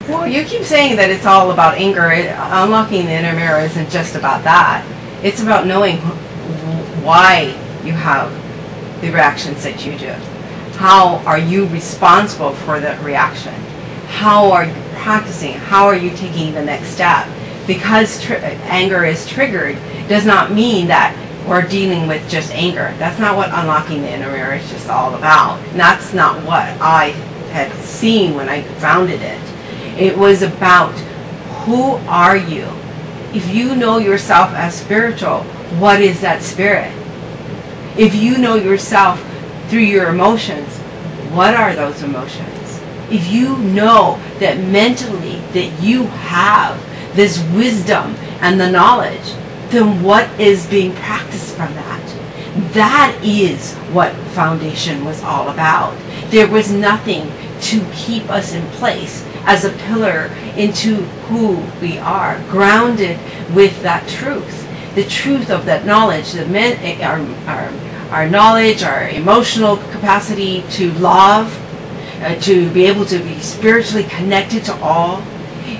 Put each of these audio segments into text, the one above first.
Well, you keep saying that it's all about anger. Unlocking the inner mirror isn't just about that. It's about knowing why you have the reactions that you do. How are you responsible for that reaction? How are you practicing? How are you taking the next step? Because anger is triggered does not mean that we're dealing with just anger. That's not what unlocking the inner mirror is just all about. And that's not what I had seen when I founded it. It was about, who are you? If you know yourself as spiritual, what is that spirit? If you know yourself through your emotions, what are those emotions? If you know that mentally that you have this wisdom and the knowledge, then what is being practiced from that? That is what foundation was all about. There was nothing to keep us in place as a pillar into who we are, grounded with that truth, the truth of that knowledge, our knowledge, our emotional capacity to love, to be able to be spiritually connected to all,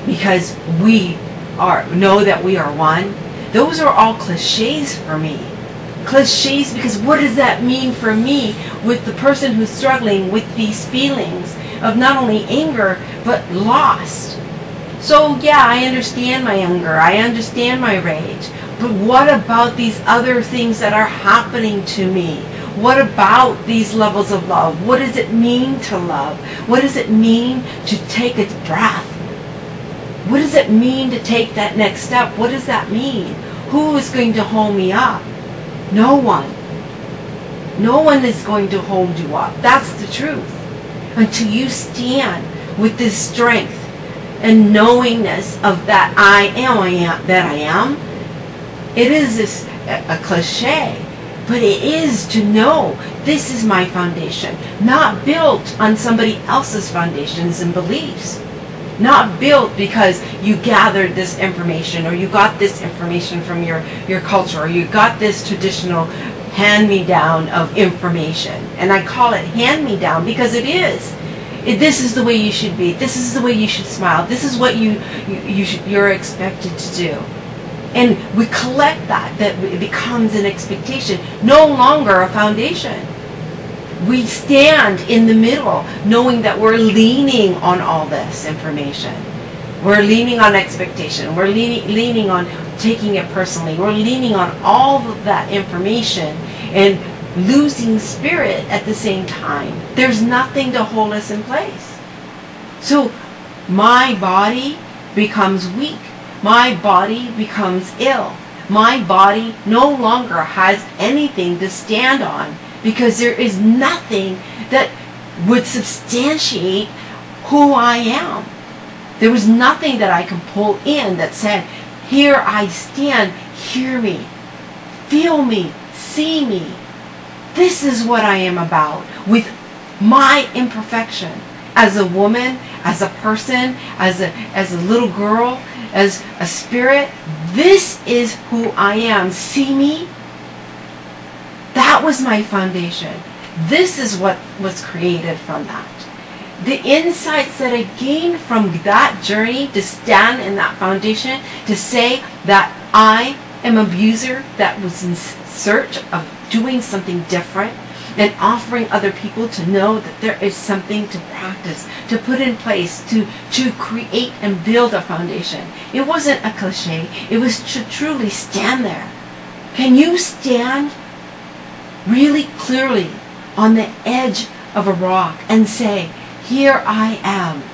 because we know that we are one. Those are all cliches for me. Cliches, because what does that mean for me with the person who's struggling with these feelings of not only anger but lost? So yeah, I understand my anger, I understand my rage, but what about these other things that are happening to me? What about these levels of love? What does it mean to love? What does it mean to take a breath? What does it mean to take that next step? What does that mean? Who is going to hold me up? No one. No one is going to hold you up. That's the truth. Until you stand with this strength and knowingness of that I am. It is a cliche, but it is to know this is my foundation, not built on somebody else's foundations and beliefs. Not built because you gathered this information, or you got this information from your culture, or you got this traditional hand-me-down of information. And I call it hand-me-down because it is. This is the way you should be. This is the way you should smile. This is what you're expected to do. And we collect that it becomes an expectation, no longer a foundation. We stand in the middle, knowing that we're leaning on all this information. We're leaning on expectation. We're leaning on taking it personally. We're leaning on all of that information and losing spirit at the same time. There's nothing to hold us in place. So my body becomes weak. My body becomes ill. My body no longer has anything to stand on, because there is nothing that would substantiate who I am. There was nothing that I could pull in that said, here I stand, hear me, feel me, see me. This is what I am about, with my imperfection as a woman, as a person, as a little girl, as a spirit. This is who I am. See me? That was my foundation. This is what was created from that. The insights that I gained from that journey to stand in that foundation, to say that I am an abuser that was in search of doing something different and offering other people to know that there is something to practice, to put in place, to create and build a foundation. It wasn't a cliche. It was to truly stand there. Can you stand really clearly on the edge of a rock and say, here I am,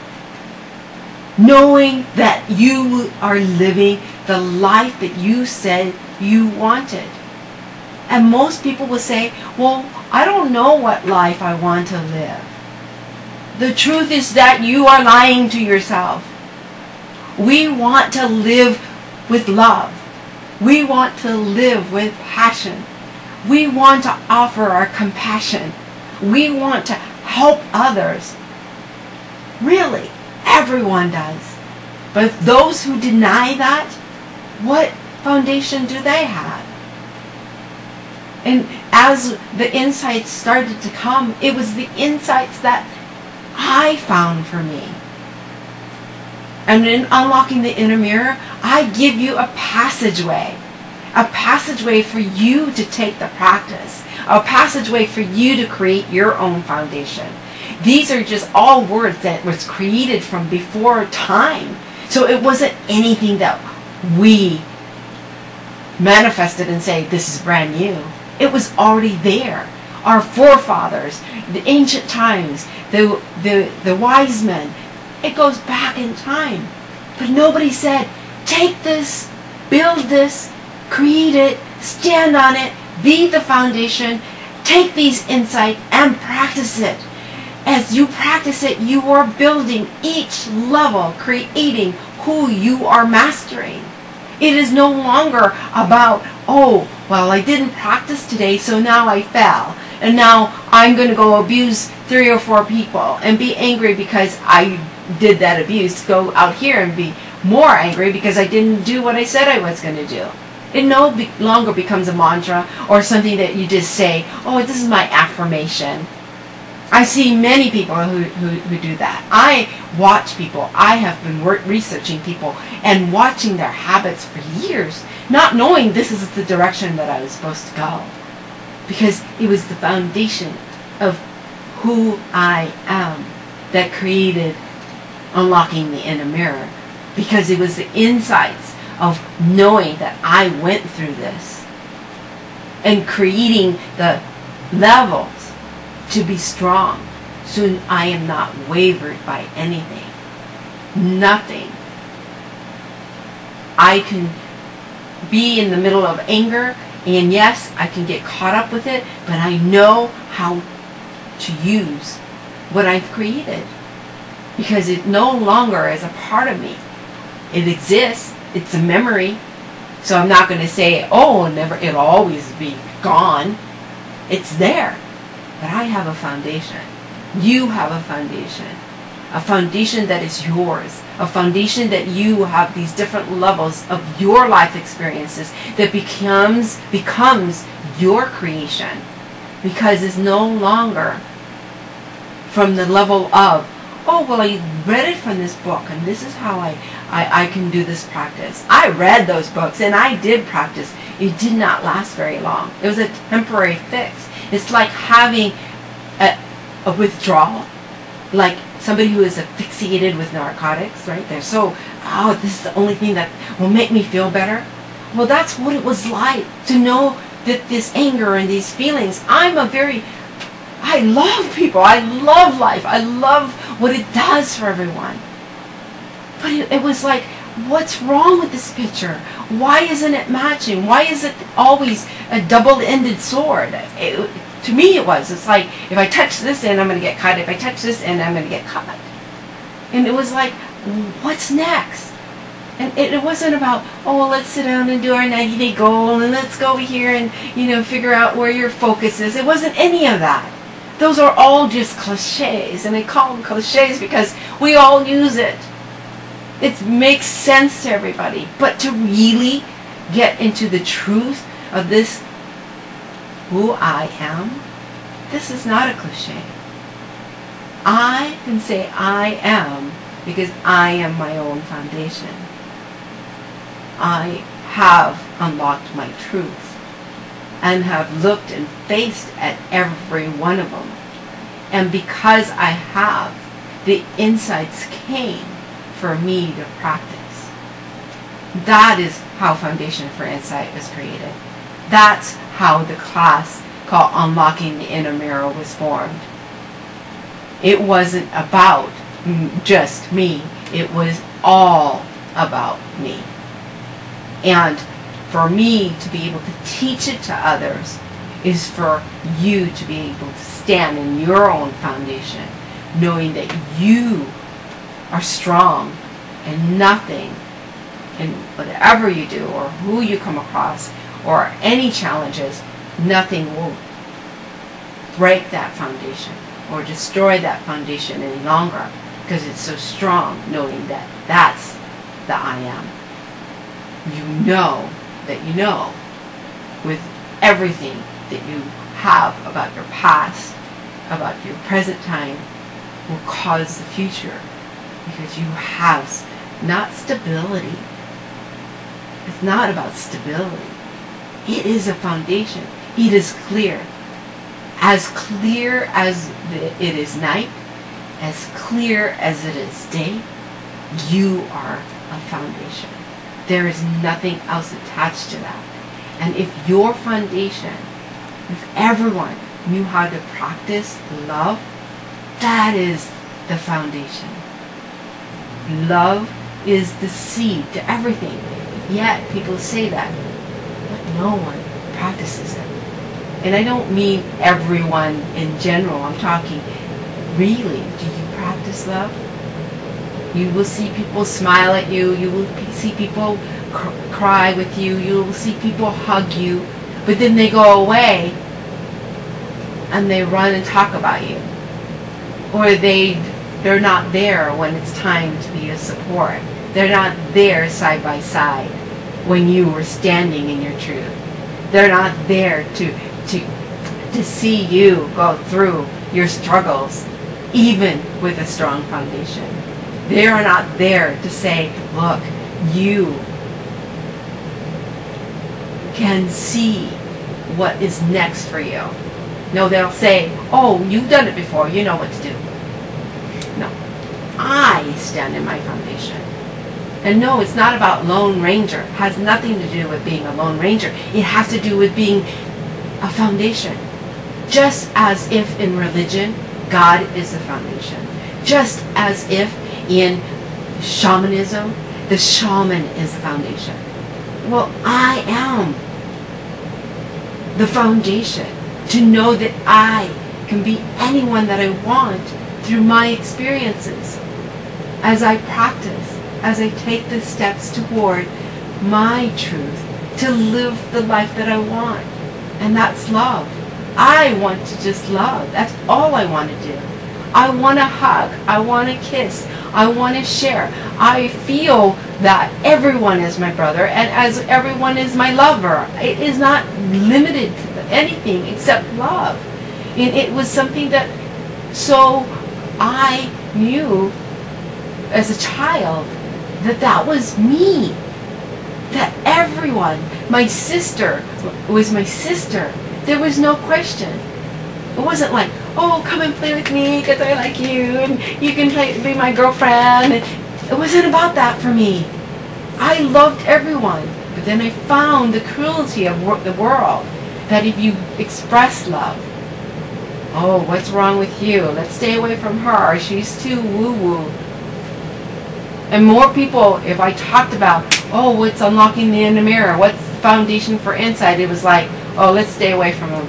knowing that you are living the life that you said you wanted? And most people will say, well, I don't know what life I want to live. The truth is that you are lying to yourself. We want to live with love. We want to live with passion. We want to offer our compassion. We want to help others. Really, everyone does. But those who deny that, what foundation do they have? And as the insights started to come, it was the insights that I found for me. And in unlocking the inner mirror, I give you a passageway for you to take the practice, a passageway for you to create your own foundation. These are just all words that was created from before time. So it wasn't anything that we manifested and say, this is brand new. It was already there. Our forefathers, the ancient times, the wise men, it goes back in time. But nobody said, take this, build this, create it, stand on it, be the foundation, take these insights and practice it. As you practice it, you are building each level, creating who you are mastering. It is no longer about, oh, well, I didn't practice today, so now I fell. And now I'm going to go abuse 3 or 4 people and be angry because I did that abuse. Go out here and be more angry because I didn't do what I said I was going to do. It no longer becomes a mantra or something that you just say, oh, this is my affirmation. I see many people who do that. I watch people. I have been researching people and watching their habits for years, not knowing this is the direction that I was supposed to go. Because it was the foundation of who I am that created unlocking the inner mirror. Because it was the insights of knowing that I went through this and creating the levels to be strong, so I am not wavered by anything. Nothing. I can be in the middle of anger, and yes, I can get caught up with it, but I know how to use what I've created. Because it no longer is a part of me. It exists. It's a memory. So I'm not going to say, oh, it'll always be gone. It's there. But I have a foundation. You have a foundation. A foundation that is yours. A foundation that you have these different levels of your life experiences that becomes your creation. Because it's no longer from the level of, oh, well, I read it from this book, and this is how I can do this practice. I read those books, and I did practice. It did not last very long. It was a temporary fix. It's like having a withdrawal, like somebody who is asphyxiated with narcotics, right? They're so, oh, this is the only thing that will make me feel better. Well, that's what it was like to know that this anger and these feelings, I love people. I love life. I love what it does for everyone. But it was like, what's wrong with this picture? Why isn't it matching? Why is it always a double-ended sword? To me it was. It's like, if I touch this end, I'm going to get cut. If I touch this end, I'm going to get cut. And it was like, what's next? And it wasn't about, oh, well, let's sit down and do our 90-day goal, and let's go over here and, figure out where your focus is. It wasn't any of that. Those are all just cliches, and I call them cliches because we all use it. It makes sense to everybody. But to really get into the truth of this, who I am, this is not a cliche. I can say I am because I am my own foundation. I have unlocked my truth and have looked and faced at every one of them. And because I have, the insights came for me to practice. That is how Foundation for Insight was created. That's how the class called Unlocking the Inner Mirror was formed. It wasn't about just me. It was all about me. And for me to be able to teach it to others is for you to be able to stand in your own foundation, knowing that you are strong and nothing, and whatever you do or who you come across or any challenges, nothing will break that foundation or destroy that foundation any longer, because it's so strong knowing that that's the I am. You know that you know with everything that you have about your past, about your present time, will cause the future, because you have not stability. It's not about stability. It is a foundation. It is clear. As clear as it is night, as clear as it is day, you are a foundation. There is nothing else attached to that. And if your foundation, if everyone knew how to practice love, that is the foundation. Love is the seed to everything. Yet people say that, but no one practices it. And I don't mean everyone in general. I'm talking, really, do you practice love? You will see people smile at you. You will see people cry with you. You will see people hug you. But then they go away and they run and talk about you. Or they're not there when it's time to be a support. They're not there side by side when you were standing in your truth. They're not there to see you go through your struggles, even with a strong foundation. They are not there to say, look, you can see what is next for you. No, they'll say, oh, you've done it before, you know what to do. No, I stand in my foundation. And no, it's not about Lone Ranger. It has nothing to do with being a Lone Ranger. It has to do with being a foundation. Just as if in religion, God is the foundation. Just as if in shamanism, the shaman is the foundation. Well, I am the foundation to know that I can be anyone that I want through my experiences. As I practice, as I take the steps toward my truth, to live the life that I want. And that's love. I want to just love. That's all I want to do. I want to hug. I want to kiss. I want to share. I feel that everyone is my brother and as everyone is my lover. It is not limited to anything except love. And it was something that so I knew as a child that was me. That everyone, my sister was my sister. There was no question. It wasn't like, oh, come and play with me because I like you and you can be my girlfriend. It wasn't about that for me. I loved everyone. But then I found the cruelty of the world. That if you express love, oh, what's wrong with you? Let's stay away from her. She's too woo-woo. And more people, if I talked about, oh, what's unlocking the inner mirror? What's the foundation for insight? It was like, oh, let's stay away from them.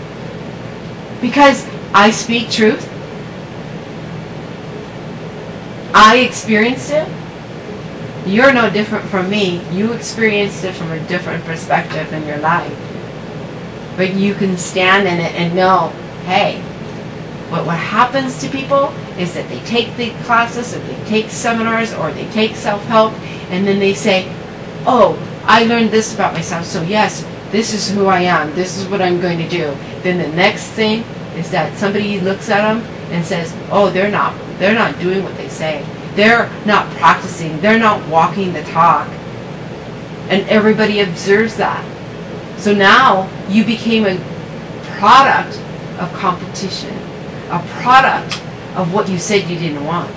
Because I speak truth. I experienced it. You're no different from me. You experienced it from a different perspective in your life. But you can stand in it and know, hey, but what happens to people is that they take the classes or they take seminars or they take self-help and then they say, oh, I learned this about myself, so yes, this is who I am, this is what I'm going to do. Then the next thing is that somebody looks at them and says, oh, they're not doing what they say. They're not practicing, they're not walking the talk. And everybody observes that. So now you became a product of competition, a product of what you said you didn't want.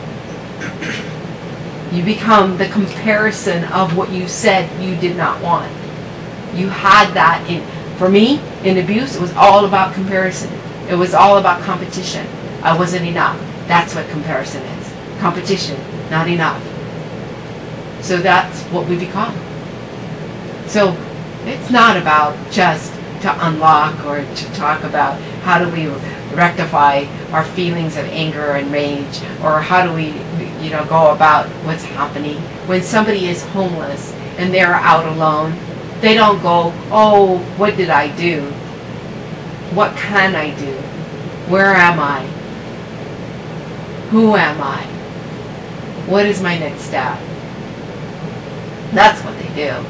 You become the comparison of what you said you did not want. You had that for me, in abuse, it was all about comparison. It was all about competition. I wasn't enough. That's what comparison is. Competition, not enough. So that's what we become. So it's not about just to unlock or to talk about how do we rectify our feelings of anger and rage, or how do we, go about what's happening. When somebody is homeless and they're out alone, they don't go, oh, what did I do? What can I do? Where am I? Who am I? What is my next step? That's what they do.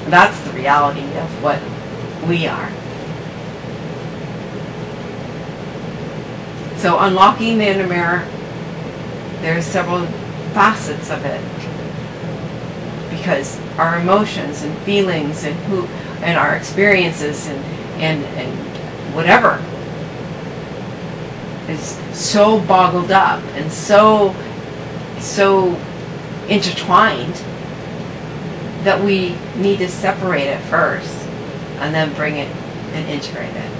That's the reality of what we are. So unlocking the inner mirror, there's several facets of it. because our emotions and feelings and our experiences and whatever is so boggled up and so intertwined that we need to separate it first and then bring it and integrate it.